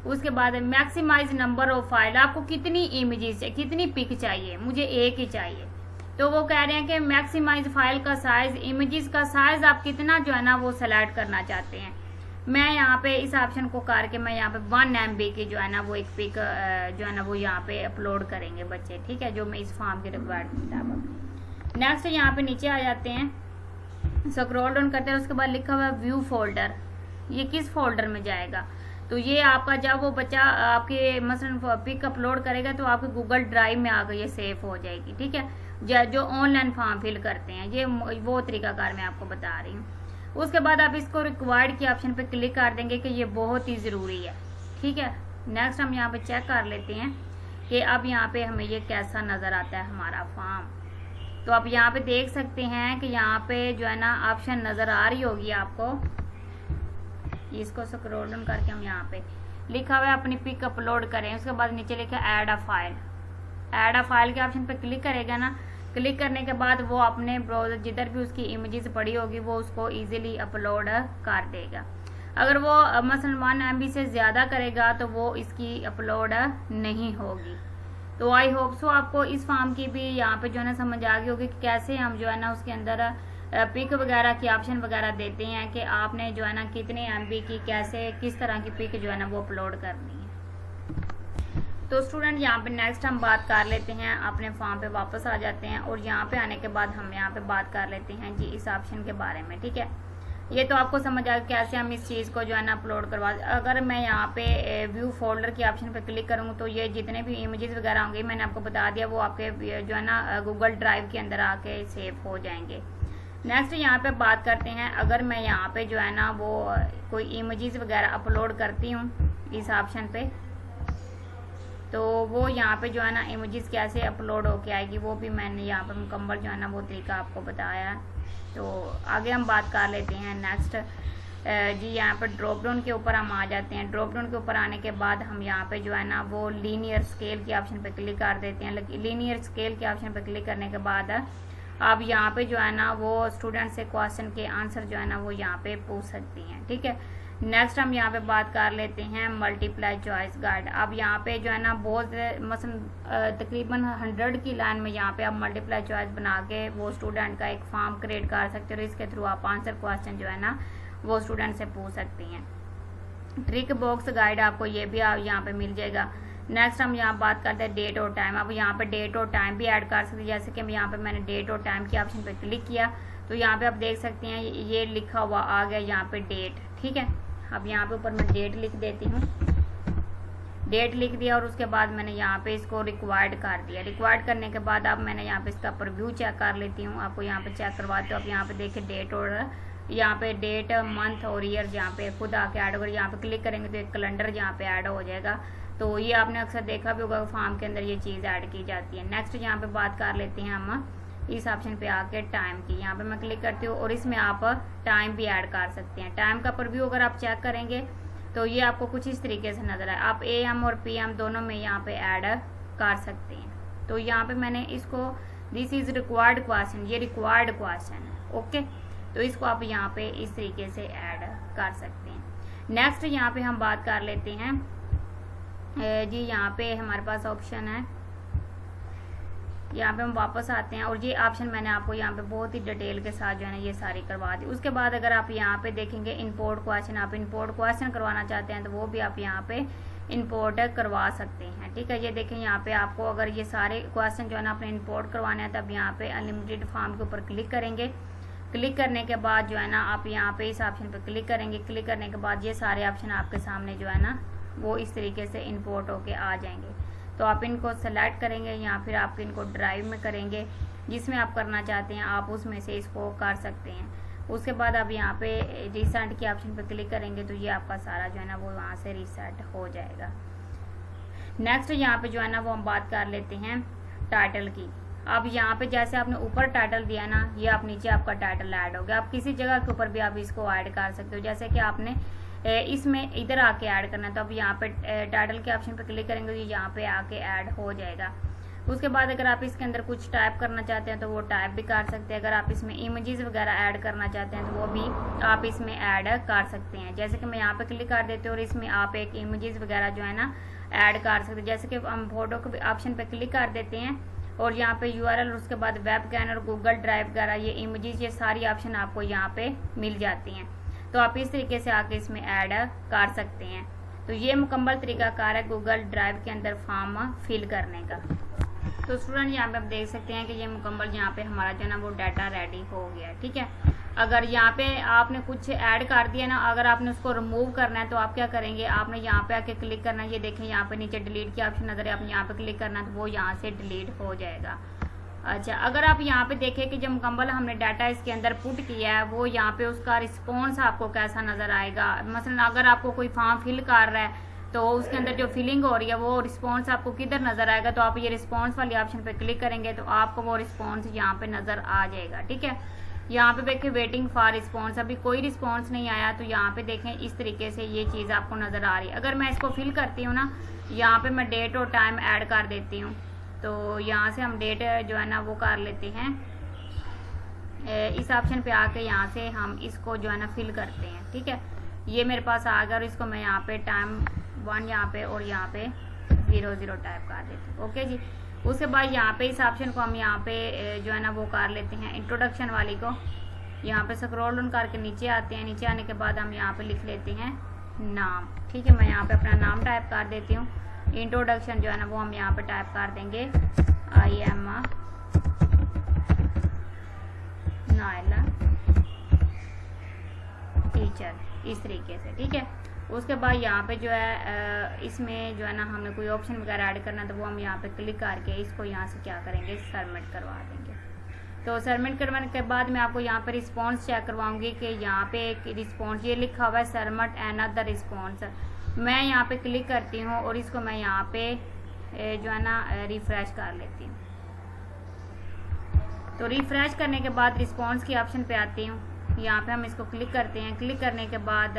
उसके बाद मैक्सिमाइज नंबर ऑफ फाइल, आपको कितनी इमेजेस चाहिए, कितनी पिक चाहिए, मुझे एक ही चाहिए। तो वो कह रहे हैं कि मैक्सिमाइज फाइल का साइज, इमेजेस का साइज आप कितना जो है ना वो सेलेक्ट करना चाहते हैं। मैं यहाँ पे इस ऑप्शन को करके मैं यहाँ पे 1 MB की जो है ना वो एक पिक जो है ना वो यहाँ पे अपलोड करेंगे बच्चे, ठीक है, जो मैं इस फॉर्म के रिक्वायर्ड मुताबिक। नेक्स्ट यहाँ पे नीचे आ जाते हैं, स्क्रॉल डाउन करते हैं। उसके बाद लिखा हुआ है व्यू फोल्डर, ये किस फोल्डर में जाएगा। तो ये आपका जब वो बच्चा आपके मसलन पिक अपलोड करेगा तो आपके गूगल ड्राइव में आकर ये सेव हो जाएगी, ठीक है। जो ऑनलाइन फॉर्म फिल करते हैं, ये वो तरीकाकार मैं आपको बता रही हूँ। उसके बाद आप इसको रिक्वायर्ड के ऑप्शन पे क्लिक कर देंगे कि ये बहुत ही ज़रूरी है, ठीक है। नेक्स्ट हम यहाँ पे चेक कर लेते हैं कि अब यहाँ पे हमें ये कैसा नज़र आता है हमारा फॉर्म। तो आप यहाँ पे देख सकते हैं कि यहाँ पे जो है ना ऑप्शन नज़र आ रही होगी आपको, इसको स्क्रॉल डाउन करके हम यहाँ पे लिखा हुआ है अपनी पिक अपलोड करें। उसके बाद नीचे लिखा है add a file, add a file के ऑप्शन पे क्लिक करेगा ना, क्लिक करने के बाद वो अपने ब्राउज़र जिधर भी उसकी इमेजेस पड़ी होगी वो उसको इजीली अपलोड कर देगा। अगर वो मसलन 1 MB से ज़्यादा करेगा तो वो इसकी अपलोड नहीं होगी। तो आई होप सो आपको इस फॉर्म की भी यहाँ पे जो है ना समझ आ गई होगी कि कैसे हम जो है ना उसके अंदर पिक वगैरह की ऑप्शन वगैरह देते हैं कि आपने जो है ना कितने MB की कैसे किस तरह की पिक जो है ना वो अपलोड करनी है। तो स्टूडेंट यहाँ पे नेक्स्ट हम बात कर लेते हैं, अपने फॉर्म पे वापस आ जाते हैं और यहाँ पे आने के बाद हम यहाँ पे बात कर लेते हैं जी इस ऑप्शन के बारे में, ठीक है। ये तो आपको समझ आ कैसे हम इस चीज़ को जो है ना अपलोड करवा। अगर मैं यहाँ पे व्यू फोल्डर की ऑप्शन पे क्लिक करूँ तो ये जितने भी इमेजेस वगैरह होंगे मैंने आपको बता दिया वो आपके जो है ना गूगल ड्राइव के अंदर आके सेव हो जाएंगे। नेक्स्ट यहाँ पे बात करते हैं, अगर मैं यहाँ पे जो है ना वो कोई इमेजेस वगैरह अपलोड करती हूँ इस ऑप्शन पे, तो वो यहाँ पे जो है ना इमेजेस कैसे अपलोड होके आएगी वो भी मैंने यहाँ पे मुकम्मल जो है ना वो तरीका आपको बताया है। तो आगे हम बात कर लेते हैं नेक्स्ट जी। यहाँ पर ड्रॉप डाउन के ऊपर हम आ जाते हैं। ड्रॉप डाउन के ऊपर आने के बाद हम यहाँ पे जो है ना वो लीनियर स्केल की ऑप्शन पे क्लिक कर देते हैं। लीनियर स्केल के ऑप्शन पे क्लिक करने के बाद आप यहाँ पे जो है ना वो स्टूडेंट से क्वेश्चन के आंसर जो है ना वो यहाँ पे पूछ सकती हैं, ठीक है। नेक्स्ट हम यहाँ पे बात कर लेते हैं मल्टीप्लाई चॉइस गाइड। अब यहाँ पे जो है ना बहुत मसलन तकरीबन 100 की लाइन में यहाँ पे आप मल्टीप्लाई चॉइस बना के वो स्टूडेंट का एक फॉर्म क्रिएट कर सकते हो और इसके थ्रू आप आंसर क्वेश्चन जो है ना वो स्टूडेंट से पूछ सकती हैं। ट्रिक बॉक्स गाइड आपको ये भी यहाँ पे मिल जाएगा। नेक्स्ट हम यहाँ बात करते हैं डेट और टाइम। अब यहाँ पे डेट और टाइम भी ऐड कर सकते हैं, जैसे कि यहाँ पे मैंने डेट और टाइम की ऑप्शन पे क्लिक किया तो यहाँ पे आप देख सकते हैं ये लिखा हुआ आ गया यहाँ पे डेट, ठीक है। अब यहाँ पे ऊपर मैं डेट लिख देती हूँ, डेट लिख दिया और उसके बाद मैंने यहाँ पे इसको रिक्वायर्ड कर दिया। रिक्वायर्ड करने के बाद अब मैंने यहाँ पे इसका प्रीव्यू चेक कर लेती हूँ, आपको यहाँ पे चेक करवाती हूँ। अब यहाँ पे देखिए डेट और यहाँ पे डेट मंथ और ईयर यहाँ पे खुद आके ऐड होगा। यहाँ पे क्लिक करेंगे तो एक कैलेंडर यहाँ पे ऐड हो जाएगा। तो ये आपने अक्सर देखा भी होगा फॉर्म के अंदर ये चीज़ ऐड की जाती है। नेक्स्ट यहाँ पे बात कर लेते हैं हम इस ऑप्शन पे आके टाइम की। यहाँ पे मैं क्लिक करती हूँ और इसमें आप टाइम भी ऐड कर सकते हैं। टाइम का प्रीव्यू अगर आप चेक करेंगे तो ये आपको कुछ इस तरीके से नजर आए। आप AM और PM दोनों में यहाँ पे ऐड कर सकते हैं। तो यहाँ पे मैंने इसको दिस इज रिक्वायर्ड क्वेश्चन, ये रिक्वायर्ड क्वेश्चन है, ओके। तो इसको आप यहाँ पे इस तरीके से ऐड कर सकते हैं। नेक्स्ट यहाँ पे हम बात कर लेते हैं जी। यहाँ पे हमारे पास ऑप्शन है, यहाँ पे हम वापस आते हैं और ये ऑप्शन मैंने आपको यहाँ पे बहुत ही डिटेल के साथ जो है ना ये सारी करवा दी। उसके बाद अगर आप यहाँ पे देखेंगे इंपोर्ट क्वेश्चन, आप इंपोर्ट क्वेश्चन करवाना चाहते हैं तो वो भी आप यहाँ पे इंपोर्ट करवा सकते हैं, ठीक है। ये देखें यहाँ पे आपको अगर ये सारे क्वेश्चन जो है ना आपने इंपोर्ट करवाने हैं तब यहाँ पे अनलिमिटेड फॉर्म के ऊपर क्लिक करेंगे। क्लिक करने के बाद जो है ना आप यहाँ पे इस ऑप्शन पे क्लिक करेंगे। क्लिक करने के बाद ये सारे ऑप्शन आपके सामने जो है ना वो इस तरीके से इंपोर्ट होके आ जाएंगे। तो आप इनको सेलेक्ट करेंगे या फिर आप इनको ड्राइव में करेंगे, जिसमें आप करना चाहते हैं आप उसमें से इसको कर सकते हैं। उसके बाद आप यहाँ पे रीसेट के ऑप्शन पे क्लिक करेंगे तो ये आपका सारा जो है ना वो वहाँ से रीसेट हो जाएगा। नेक्स्ट यहाँ पे जो है ना वो हम बात कर लेते हैं टाइटल की। अब यहाँ पे जैसे आपने ऊपर टाइटल दिया ना, ये आप नीचे आपका टाइटल ऐड हो गया। आप किसी जगह के ऊपर भी आप इसको ऐड कर सकते हो, जैसे कि आपने इसमें इधर आके ऐड करना है तो अब यहाँ पे टाइटल के ऑप्शन पे क्लिक करेंगे तो यहाँ पे आके ऐड हो जाएगा। उसके बाद अगर आप इसके अंदर कुछ टाइप करना चाहते हैं तो वो टाइप भी कर सकते हैं। अगर आप इसमें इमेजेस वगैरह ऐड करना चाहते हैं तो वो भी आप इसमें ऐड कर सकते हैं। जैसे कि मैं यहाँ पे क्लिक कर देती हूँ और इसमें आप एक इमेजेस वगैरह जो है ना ऐड कर सकते हैं। जैसे कि हम फोटो के ऑप्शन पे क्लिक कर देते हैं और यहाँ पे URL, उसके बाद वेब कैनर, गूगल ड्राइव वगैरह, ये इमेजेस, ये सारी ऑप्शन आपको यहाँ पे मिल जाती हैं। तो आप इस तरीके से आके इसमें ऐड कर सकते हैं। तो ये मुकम्मल तरीकाकार है गूगल ड्राइव के अंदर फॉर्म फिल करने का। तो स्टूडेंट यहाँ पे आप देख सकते हैं कि ये मुकम्मल यहाँ पे हमारा जो है ना वो डाटा रेडी हो गया, ठीक है। अगर यहाँ पे आपने कुछ ऐड कर दिया ना, अगर आपने उसको रिमूव करना है तो आप क्या करेंगे, आपने यहाँ पे आके क्लिक करना है। ये देखें यहाँ पे नीचे डिलीट की ऑप्शन नजर है, आपने यहाँ पे क्लिक करना है तो वो यहाँ से डिलीट हो जाएगा। अच्छा, अगर आप यहाँ पे देखें कि जब मुकम्मल हमने डाटा इसके अंदर पुट किया है वो यहाँ पे उसका रिस्पॉन्स आपको कैसा नजर आएगा। मसलन अगर आपको कोई फॉर्म फिल कर रहा है तो उसके अंदर जो फिलिंग हो रही है वो रिस्पॉन्स आपको किधर नजर आएगा, तो आप ये रिस्पॉन्स वाली ऑप्शन पे क्लिक करेंगे तो आपको वो रिस्पॉन्स यहाँ पे नजर आ जाएगा, ठीक है। यहाँ पे देखें वेटिंग फॉर रिस्पॉन्स, अभी कोई रिस्पॉन्स नहीं आया तो यहाँ पे देखें इस तरीके से ये चीज़ आपको नजर आ रही है। अगर मैं इसको फिल करती हूँ ना, यहाँ पे मैं डेट और टाइम ऐड कर देती हूँ तो यहाँ से हम डेट जो है ना वो कर लेते हैं। इस ऑप्शन पे आके यहाँ से हम इसको जो है ना फिल करते हैं, ठीक है। ये मेरे पास आ गया और इसको मैं यहाँ पे टाइम 1 यहाँ पे और यहाँ पे 00 टाइप कर देती हूँ, ओके जी। उसके बाद यहाँ पे इस ऑप्शन को हम यहाँ पे जो है ना वो कर लेते हैं इंट्रोडक्शन वाली को। यहाँ पे स्क्रॉल डाउन करके नीचे आते हैं। नीचे आने के बाद हम यहाँ पे लिख लेते हैं नाम, ठीक है। मैं यहाँ पे अपना नाम टाइप कर देती हूँ। इंट्रोडक्शन जो है ना वो हम यहाँ पे टाइप कर देंगे I am नायला पिक्चर इस तरीके से, ठीक है। उसके बाद यहाँ पे जो है इसमें जो है ना हमें कोई ऑप्शन वगैरह ऐड करना तो वो हम यहाँ पे क्लिक करके इसको यहाँ से क्या करेंगे, सबमिट करवा देंगे। तो सबमिट करवाने के बाद मैं आपको यहाँ पे रिस्पॉन्स चेक करवाऊंगी कि यहाँ पे एक रिस्पॉन्स ये लिखा हुआ है सबमिट अनदर रिस्पॉन्स। मैं यहाँ पे क्लिक करती हूँ और इसको मैं यहाँ पे जो है ना रिफ्रेश कर लेती हूँ। तो रिफ्रेश करने के बाद रिस्पॉन्स की ऑप्शन पे आती हूँ, यहाँ पे हम इसको क्लिक करते हैं। क्लिक करने के बाद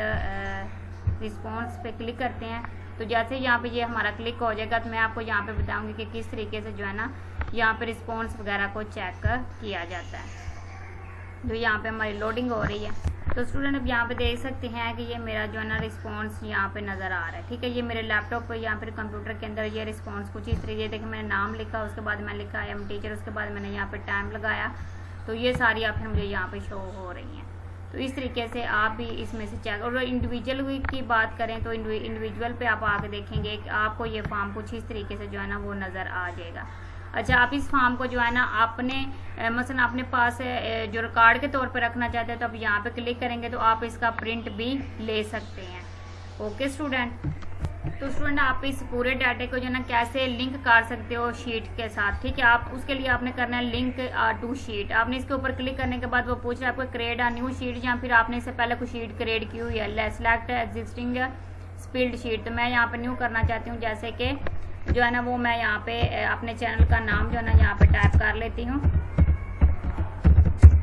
रिस्पॉन्स पे क्लिक करते हैं। तो जैसे यहाँ पे ये हमारा क्लिक हो जाएगा तो मैं आपको यहाँ पे बताऊंगी कि किस तरीके से जो है ना यहाँ पे रिस्पॉन्स वगैरह को चेक किया जाता है। तो यहाँ पे हमारी लोडिंग हो रही है। तो स्टूडेंट अब यहाँ पे देख सकते हैं कि ये मेरा जो है ना रिस्पॉन्स यहाँ पे नज़र आ रहा है, ठीक है। ये मेरे लैपटॉप पर यहाँ पे कंप्यूटर के अंदर ये रिस्पॉन्स कुछ इस तरीके, देखिए मैंने नाम लिखा, उसके बाद मैंने लिखा आई एम टीचर, उसके बाद मैंने यहाँ पे टाइम लगाया। तो ये सारी ऑप्शन मुझे यहाँ पे शो हो रही हैं। तो इस तरीके से आप भी इसमें से चेक, और इंडिविजुअल की बात करें तो इंडिविजुअल पे आप आके देखेंगे कि आपको ये फॉर्म कुछ इस तरीके से जो है ना वो नज़र आ जाएगा। अच्छा, आप इस फॉर्म को जो है ना अपने मसलन अपने पास जो रिकॉर्ड के तौर पे रखना चाहते हैं तो आप यहाँ पे क्लिक करेंगे तो आप इसका प्रिंट भी ले सकते हैं। ओके स्टूडेंट, तो स्टूडेंट आप इस पूरे डाटे को जो है ना कैसे लिंक कर सकते हो शीट के साथ, ठीक है। आप उसके लिए आपने करना है लिंक टू शीट। आपने इसके ऊपर क्लिक करने के बाद वो पूछ रहा है आपको क्रिएट अ न्यू शीट, या फिर आपने इससे पहले कोई शीट क्रिएट की हुई है। सिलेक्ट एग्जिस्टिंग स्पिल्ड शीट, तो मैं यहाँ पे न्यू करना चाहती हूँ। जैसे कि जो है ना वो मैं यहाँ पे अपने चैनल का नाम जो है ना यहाँ पे टाइप कर लेती हूँ।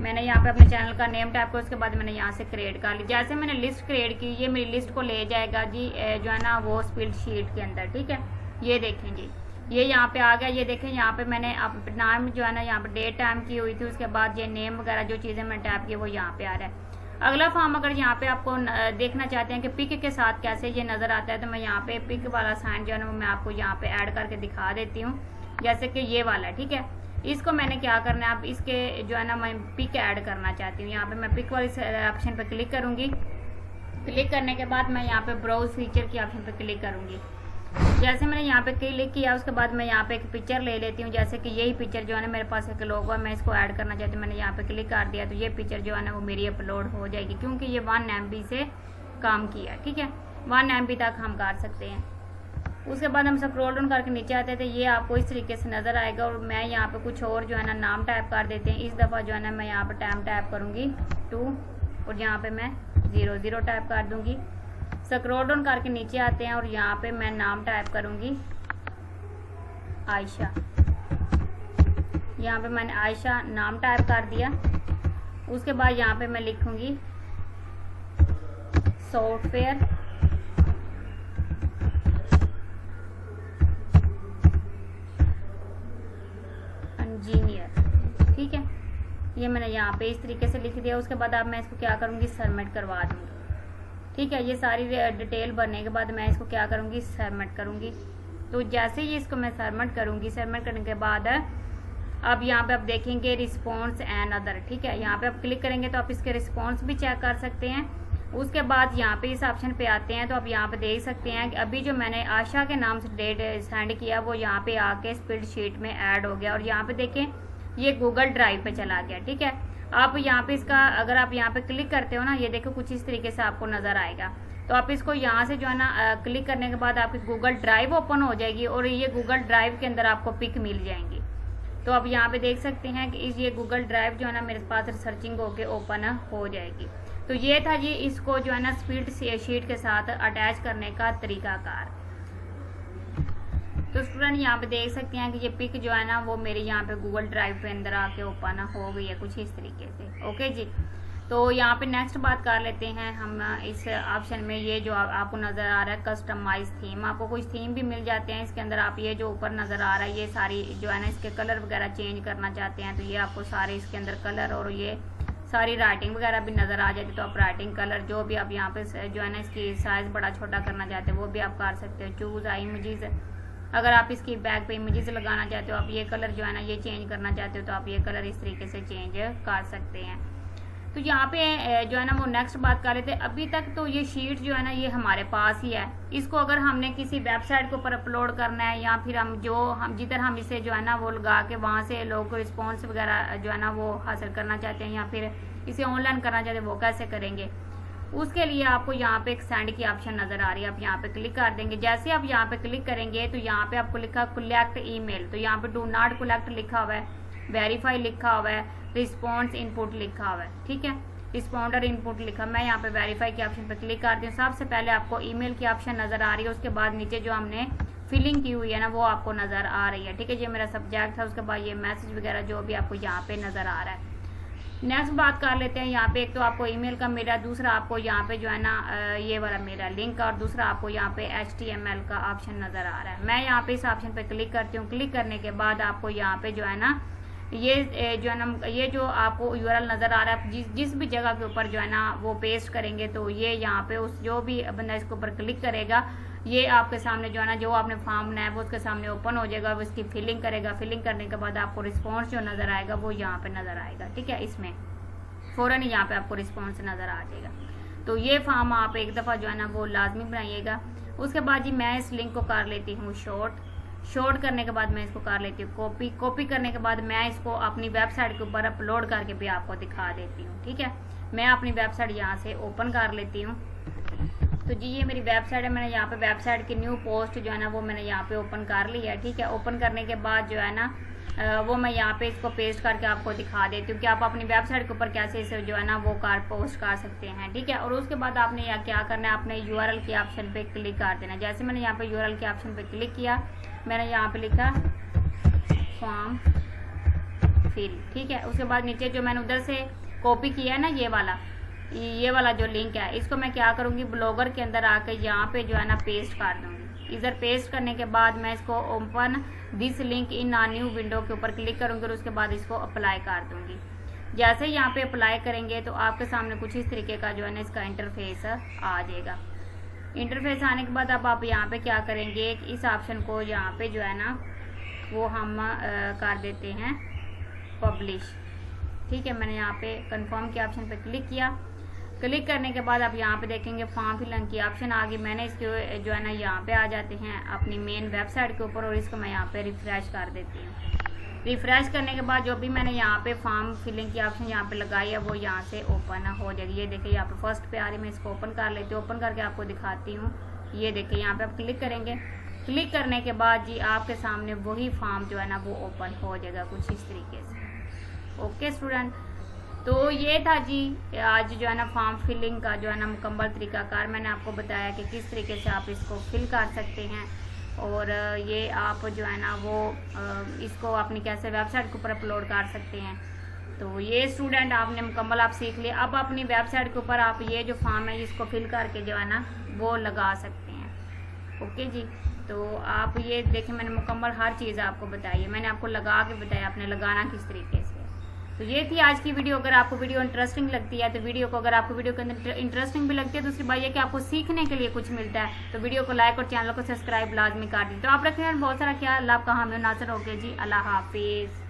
मैंने यहाँ पे अपने चैनल का नेम टाइप कर, उसके बाद मैंने यहाँ से क्रिएट कर ली। जैसे मैंने लिस्ट क्रिएट की, ये मेरी लिस्ट को ले जाएगा जी जो है ना वो स्पिल्ड शीट के अंदर, ठीक है। ये देखें जी, ये यहाँ पे आ गया। ये देखें यहाँ पे मैंने नाम जो है ना यहाँ पे डेट टाइम की हुई थी, उसके बाद ये नेम वगैरह जो चीज़ें मैंने टाइप की वो यहाँ पे आ रहा है। अगला फॉर्म अगर यहाँ पे आपको देखना चाहते हैं कि पिक के साथ कैसे ये नज़र आता है, तो मैं यहाँ पे पिक वाला साइन जो है ना वो मैं आपको यहाँ पे ऐड करके दिखा देती हूँ। जैसे कि ये वाला, ठीक है। इसको मैंने क्या करना है, अब इसके जो है ना मैं पिक ऐड करना चाहती हूँ। यहाँ पे मैं पिक वाली ऑप्शन पे क्लिक करूँगी। क्लिक करने के बाद मैं यहाँ पे ब्राउज फीचर की ऑप्शन पे क्लिक करूँगी। जैसे मैंने यहाँ पे क्लिक किया उसके बाद मैं यहाँ पे एक पिक्चर ले लेती हूँ। जैसे कि यही पिक्चर जो है ना मेरे पास एक लोगो है, मैं इसको ऐड करना चाहती हूँ। मैंने यहाँ पे क्लिक कर दिया तो ये पिक्चर जो है ना वो मेरी अपलोड हो जाएगी, क्योंकि ये 1 MB से काम किया, ठीक है। 1 MB तक हम कर सकते हैं। उसके बाद हम स्क्रॉल डाउन करके नीचे आते थे, ये आपको इस तरीके से नज़र आएगा। और मैं यहाँ पे कुछ और जो है ना नाम टाइप कर देते हैं। इस दफ़ा जो है ना मैं यहाँ पे टाइम टाइप करूँगी 2 और यहाँ पे मैं 00 टाइप कर दूँगी। स्क्रॉल डाउन करके नीचे आते हैं और यहाँ पे मैं नाम टाइप करूँगी आयशा। यहाँ पे मैंने आयशा नाम टाइप कर दिया। उसके बाद यहाँ पे मैं लिखूँगी सॉफ्टवेयर इंजीनियर, ठीक है। ये मैंने यहाँ पे इस तरीके से लिख दिया। उसके बाद अब मैं इसको क्या करूँगी, सबमिट करवा दूँगी, ठीक है। ये सारी डिटेल भरने के बाद मैं इसको क्या करूँगी, सबमिट करूँगी। तो जैसे ही इसको मैं सबमिट करूँगी, सबमिट करने के बाद अब यहाँ पे आप देखेंगे रिस्पॉन्स एंड अदर, ठीक है। यहाँ पे आप क्लिक करेंगे तो आप इसके रिस्पॉन्स भी चेक कर सकते हैं। उसके बाद यहाँ पे इस ऑप्शन पे आते हैं तो आप यहाँ पे देख सकते हैं कि अभी जो मैंने आशा के नाम से डेट सेंड किया वो यहाँ पे आके स्प्रेड शीट में ऐड हो गया। और यहाँ पे देखें ये गूगल ड्राइव पे चला गया, ठीक है। आप यहाँ पे इसका अगर आप यहाँ पे क्लिक करते हो ना, ये देखो कुछ इस तरीके से आपको नजर आएगा। तो आप इसको यहाँ से जो है ना क्लिक करने के बाद आपकी गूगल ड्राइव ओपन हो जाएगी और ये गूगल ड्राइव के अंदर आपको पिक मिल जाएंगी। तो आप यहाँ पे देख सकते हैं कि ये गूगल ड्राइव जो है ना मेरे पास सर्चिंग होके ओपन हो जाएगी। तो ये था जी इसको जो है ना स्प्रेड शीट के साथ अटैच करने का तरीकाकार। तो स्टूडेंट यहाँ पे देख सकते हैं कि ये पिक जो है ना वो मेरे यहाँ पे गूगल ड्राइव पे अंदर आके ओपन हो गई है कुछ इस तरीके से। ओके जी, तो यहाँ पे नेक्स्ट बात कर लेते हैं हम इस ऑप्शन में। ये जो आपको नज़र आ रहा है कस्टमाइज थीम, आपको कुछ थीम भी मिल जाते हैं इसके अंदर। आप ये जो ऊपर नज़र आ रहा है ये सारी जो है ना इसके कलर वगैरह चेंज करना चाहते हैं तो ये आपको सारे इसके अंदर कलर और ये सारी राइटिंग वगैरह भी नज़र आ जाती है। तो आप राइटिंग कलर जो भी आप यहाँ पे जो है ना इसकी साइज़ बड़ा छोटा करना चाहते हैं वो भी आप कर सकते हो। चूज़ आई इमेजेस, अगर आप इसकी बैक पे इमेजेस लगाना चाहते हो, आप ये कलर जो है ना ये चेंज करना चाहते हो तो आप ये कलर इस तरीके से चेंज कर सकते हैं। तो यहाँ पे जो है ना वो नेक्स्ट बात कर लेते हैं। अभी तक तो ये शीट जो है ना ये हमारे पास ही है। इसको अगर हमने किसी वेबसाइट के ऊपर अपलोड करना है या फिर हम जिधर हम इसे जो है ना वो लगा के वहाँ से लोगों को रिस्पॉन्स वगैरह जो है ना वो हासिल करना चाहते हैं या फिर इसे ऑनलाइन करना चाहते हैं वो कैसे करेंगे। उसके लिए आपको यहाँ पे एक सेंड की ऑप्शन नजर आ रही है, आप यहाँ पे क्लिक कर देंगे। जैसे आप यहाँ पे क्लिक करेंगे तो यहाँ पे आपको लिखा कलेक्ट ईमेल, तो यहाँ पे डू नॉट कलेक्ट लिखा हुआ है, वेरीफाई लिखा हुआ है, रिस्पॉन्स इनपुट लिखा हुआ है, ठीक है, रिस्पॉन्डर इनपुट लिखा। मैं यहाँ पे वेरीफाई के ऑप्शन पे क्लिक करती हूँ। सबसे पहले आपको ईमेल की ऑप्शन नजर आ रही है, उसके बाद नीचे जो हमने फिलिंग की हुई है ना वो आपको नजर आ रही है, ठीक है। ये मेरा सब्जेक्ट था, उसके बाद ये मैसेज वगैरह जो भी आपको यहाँ पे नजर आ रहा है। नेक्स्ट बात कर लेते हैं यहाँ पे, एक तो आपको ईमेल का मेरा, दूसरा आपको यहाँ पे जो है ना ये वाला मेरा लिंक, और दूसरा आपको यहाँ पे HTML का ऑप्शन नजर आ रहा है। मैं यहाँ पे इस ऑप्शन पे क्लिक करती हूँ। क्लिक करने के बाद आपको यहाँ पे जो है ना ये जो है ना ये जो आपको URL नजर आ रहा है, जिस भी जगह के ऊपर जो है ना वो पेस्ट करेंगे तो ये यहाँ पे उस जो भी बंदा इसके ऊपर क्लिक करेगा ये आपके सामने जो है ना जो आपने फॉर्म बनाया वो उसके सामने ओपन हो जाएगा, वो इसकी फिलिंग करेगा। फिलिंग करने के बाद आपको रिस्पॉन्स जो नजर आएगा वो यहाँ पे नजर आएगा, ठीक है। इसमें फौरन यहाँ पे आपको रिस्पॉन्स नजर आ जाएगा। तो ये फॉर्म आप एक दफा जो है ना वो लाजमी बनाइएगा। उसके बाद जी मैं इस लिंक को कर लेती हूँ शॉर्ट करने के बाद मैं इसको कर लेती हूँ कॉपी करने के बाद मैं इसको अपनी वेबसाइट के ऊपर अपलोड करके भी आपको दिखा देती हूँ, ठीक है। मैं अपनी वेबसाइट यहाँ से ओपन कर लेती हूँ। तो जी ये मेरी वेबसाइट है, मैंने यहाँ पे वेबसाइट की न्यू पोस्ट जो है ना वो मैंने यहाँ पे ओपन कर ली है, ठीक है। ओपन करने के बाद जो है ना वो मैं यहाँ पे इसको पेस्ट करके आपको दिखा देती हूँ कि आप अपनी वेबसाइट के ऊपर कैसे इसे जो है ना वो पोस्ट कर सकते हैं, ठीक है। और उसके बाद आपने यहाँ क्या करना है, आपने URL के ऑप्शन पे क्लिक कर देना। जैसे मैंने यहाँ पे URL के ऑप्शन पे क्लिक किया, मैंने यहाँ पे लिखा फॉर्म फिल, ठीक है। उसके बाद नीचे जो मैंने उधर से कॉपी किया है ना ये वाला जो लिंक है, इसको मैं क्या करूँगी, ब्लॉगर के अंदर आके यहाँ पे जो है ना पेस्ट कर दूँगी। इधर पेस्ट करने के बाद मैं इसको open this link in a new window के ऊपर क्लिक करूँगी और उसके बाद इसको अप्लाई कर दूँगी। जैसे यहाँ पे अप्लाई करेंगे तो आपके सामने कुछ इस तरीके का जो है ना इसका इंटरफेस आ जाएगा। इंटरफेस आने के बाद अब आप यहाँ पे क्या करेंगे, इस ऑप्शन को यहाँ पे जो है ना वो हम कर देते हैं पब्लिश, ठीक है। मैंने यहाँ पे कंफर्म के ऑप्शन पे क्लिक किया। क्लिक करने के बाद आप यहाँ पे देखेंगे फॉर्म फिलिंग की ऑप्शन आ गई। मैंने इसके जो है ना यहाँ पे आ जाते हैं अपनी मेन वेबसाइट के ऊपर और इसको मैं यहाँ पे रिफ्रेश कर देती हूँ। रिफ्रेश करने के बाद जो भी मैंने यहाँ पे फॉर्म फिलिंग की ऑप्शन यहाँ पे लगाई है वो यहाँ से ओपन हो जाएगी। ये देखिए यहाँ पे फर्स्ट पे आ रही है, मैं इसको ओपन कर लेती हूँ। ओपन करके आपको दिखाती हूँ। ये देखिए यहाँ पे आप क्लिक करेंगे। क्लिक करने के बाद जी आपके सामने वही फॉर्म जो है ना वो ओपन हो जाएगा कुछ इस तरीके से। ओके स्टूडेंट, तो ये था जी आज जो है ना फॉर्म फिलिंग का जो है ना मुकम्मल तरीकाकार मैंने आपको बताया कि किस तरीके से आप इसको फिल कर सकते हैं और ये आप जो है ना वो इसको अपनी कैसे वेबसाइट के ऊपर अपलोड कर सकते हैं। तो ये स्टूडेंट आपने मुकम्मल आप सीख लिया। अब अपनी वेबसाइट के ऊपर आप ये जो फॉर्म है इसको फिल करके जो है ना वो लगा सकते हैं। ओके जी, तो आप ये देखें मैंने मुकम्मल हर चीज़ आपको बताई है, मैंने आपको लगा के बताया आपने लगाना किस तरीके से। तो ये थी आज की वीडियो। अगर आपको वीडियो इंटरेस्टिंग लगती है तो वीडियो को, अगर आपको वीडियो के अंदर इंटरेस्टिंग भी लगती है, दूसरी बात ये कि आपको सीखने के लिए कुछ मिलता है, तो वीडियो को लाइक और चैनल को सब्सक्राइब लाजमी कर दी। तो आप रखें बहुत सारा ख्याल। आपका हामी नासर हो गया जी, अल्लाह हाफिज़।